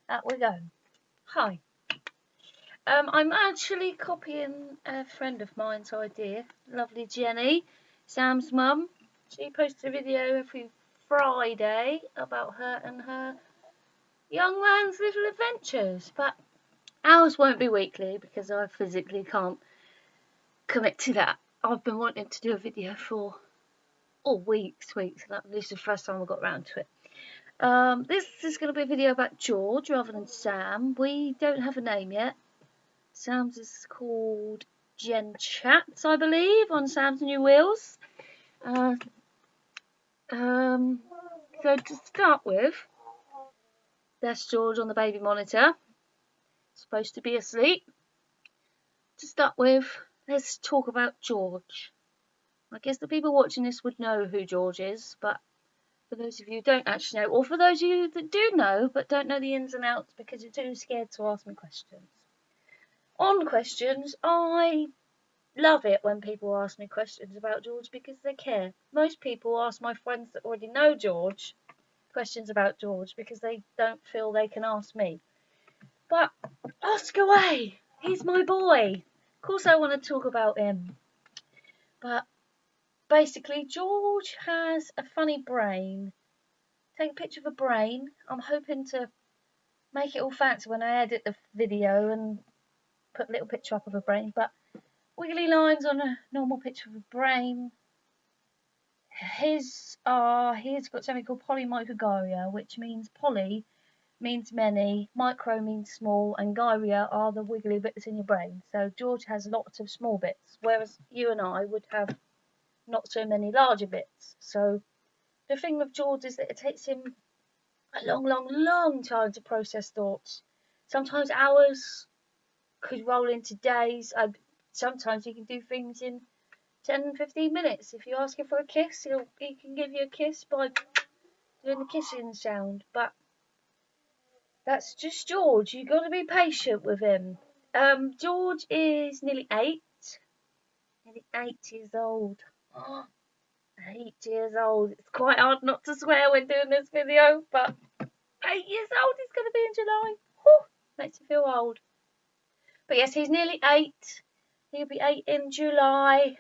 Out we go. Hi. I'm actually copying a friend of mine's idea, lovely Jenny, Sam's mum. She posts a video every Friday about her and her young man's little adventures, but ours won't be weekly because I physically can't commit to that. I've been wanting to do a video for weeks, and this is the first time I got around to it. This is going to be a video about George rather than Sam. We don't have a name yet. Sam's is called Gen Chats, I believe, on Sam's New Wheels. So to start with, there's George on the baby monitor, supposed to be asleep. To start with, let's talk about George. I guess the people watching this would know who George is, but for those of you who don't actually know, or for those of you that do know but don't know the ins and outs because you're too scared to ask me questions. On questions, I love it when people ask me questions about George because they care. Most people ask my friends that already know George questions about George because they don't feel they can ask me. But ask away. He's my boy. Of course I want to talk about him. But basically, George has a funny brain. Take a picture of a brain. I'm hoping to make it all fancy when I edit the video and put a little picture up of a brain. But wiggly lines on a normal picture of a brain. He's got something called polymicrogyria, which means poly means many, micro means small, and gyria are the wiggly bits in your brain. So George has lots of small bits, whereas you and I would have not so many larger bits. So the thing with George is that it takes him a long time to process thoughts. Sometimes hours could roll into days. Sometimes he can do things in 10-15 minutes. If you ask him for a kiss, he can give you a kiss by doing the kissing sound. But that's just George. You've got to be patient with him. George is nearly 8 years old. 8 years old. It's quite hard not to swear when doing this video, but 8 years old is going to be in July. Whew, makes me feel old. But yes, he's nearly 8. He'll be 8 in July.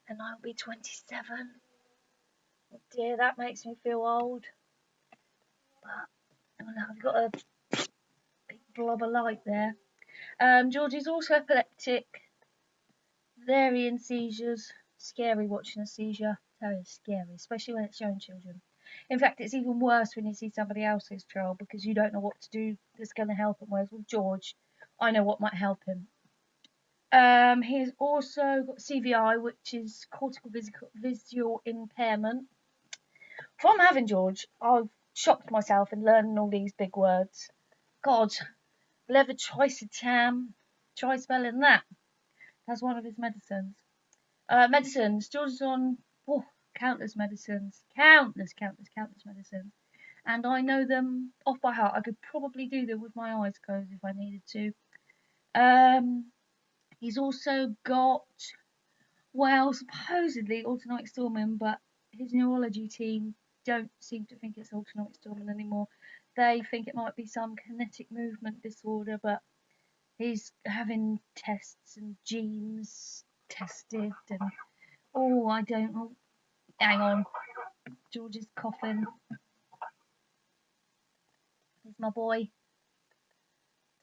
And I'll be 27. Oh dear, that makes me feel old. But I've got a big blob of light there. George is also epileptic. Varying seizures. Scary watching a seizure. Very scary, especially when it's your own children. In fact, it's even worse when you see somebody else's child because you don't know what to do that's going to help him. Whereas with George, I know what might help him. He's also got CVI, which is cortical visual impairment. From having George, I've shocked myself in learning all these big words. God, levetiracetam. Try spelling that. That's one of his medicines. Medicines. George is on countless medicines. Countless medicines. And I know them off by heart. I could probably do them with my eyes closed if I needed to. He's also got, well, supposedly autonomic storming, but his neurology team don't seem to think it's autonomic storming anymore. They think it might be some kinetic movement disorder, but he's having tests and genes tested and I don't know. Hang on. George is coughing. There's my boy.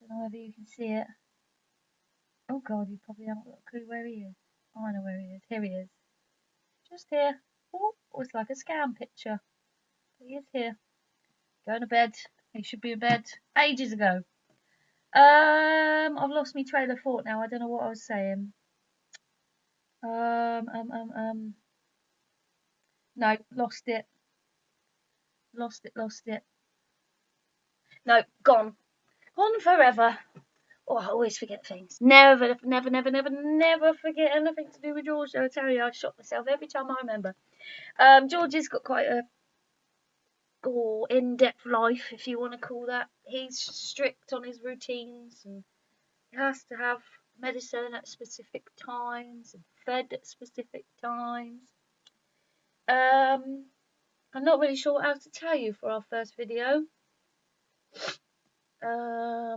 Don't know whether you can see it. Oh God, you probably haven't got a clue where he is. Oh, I know where he is. Here he is. Just here. Oh, it's like a scam picture. But he is here. Going to bed. He should be in bed ages ago. I've lost my trail of thought now. I don't know what I was saying. No, lost it. Lost it. No, gone. Gone forever. Oh, I always forget things. Never forget anything to do with George. I tell you, I shock myself every time I remember. George has got quite a in-depth life, if you want to call that. He's strict on his routines and he has to have medicine at specific times and fed at specific times. I'm not really sure what else to tell you for our first video. I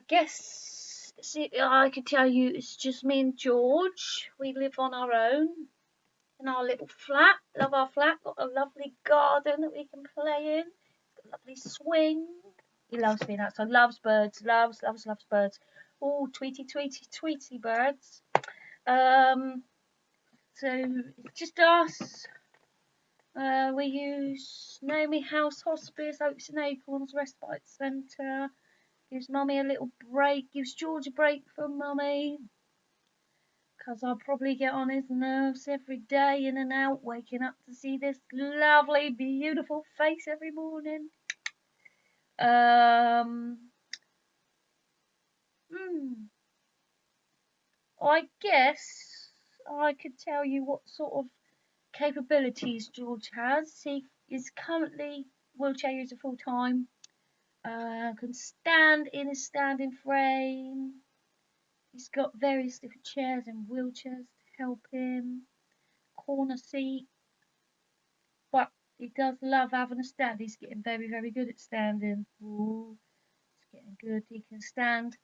guess I could tell you it's just me and George. We live on our own in our little flat. Love our flat. Got a lovely garden that we can play in. Got a lovely swing. He loves being outside. Loves birds. Loves birds. Oh, tweety, tweety, tweety birds. So it's just us. We use Naomi House Hospice, Oaks and Acorns Respite Centre. Gives Mummy a little break. Gives George a break from Mummy. Because I'll probably get on his nerves every day in and out, waking up to see this lovely, beautiful face every morning. I guess I could tell you what sort of capabilities George has. He is currently wheelchair user full time. Can stand in a standing frame. He's got various different chairs and wheelchairs to help him. Corner seat. But he does love having a stand. He's getting very, very good at standing. Ooh, he's getting good. He can stand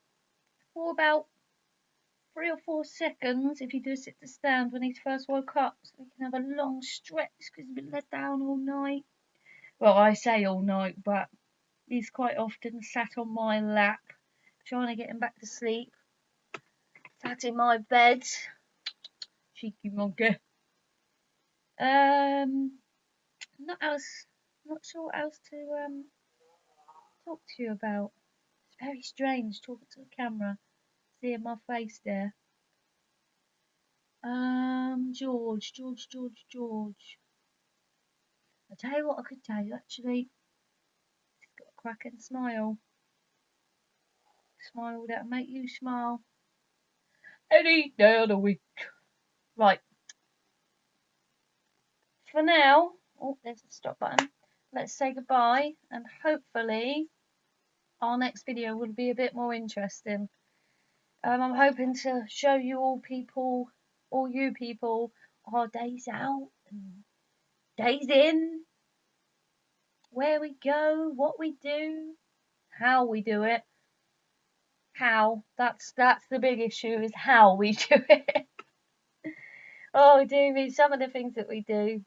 for about 3 or 4 seconds if you do sit to stand when he's first woke up. So he can have a long stretch because he's been let down all night. Well, I say all night, but he's quite often sat on my lap trying to get him back to sleep. Sat in my bed. Cheeky monkey. Not sure what else to talk to you about. It's very strange talking to the camera, seeing my face there. George. I'll tell you what I could tell you actually. He's got a cracking smile. Smile that'll make you smile any day of the week. Right. For now, oh, there's the stop button. Let's say goodbye, and hopefully our next video will be a bit more interesting. I'm hoping to show you all you people, our days out and days in, where we go, what we do, how we do it. How, that's the big issue, is how we do it. Oh dear me, some of the things that we do.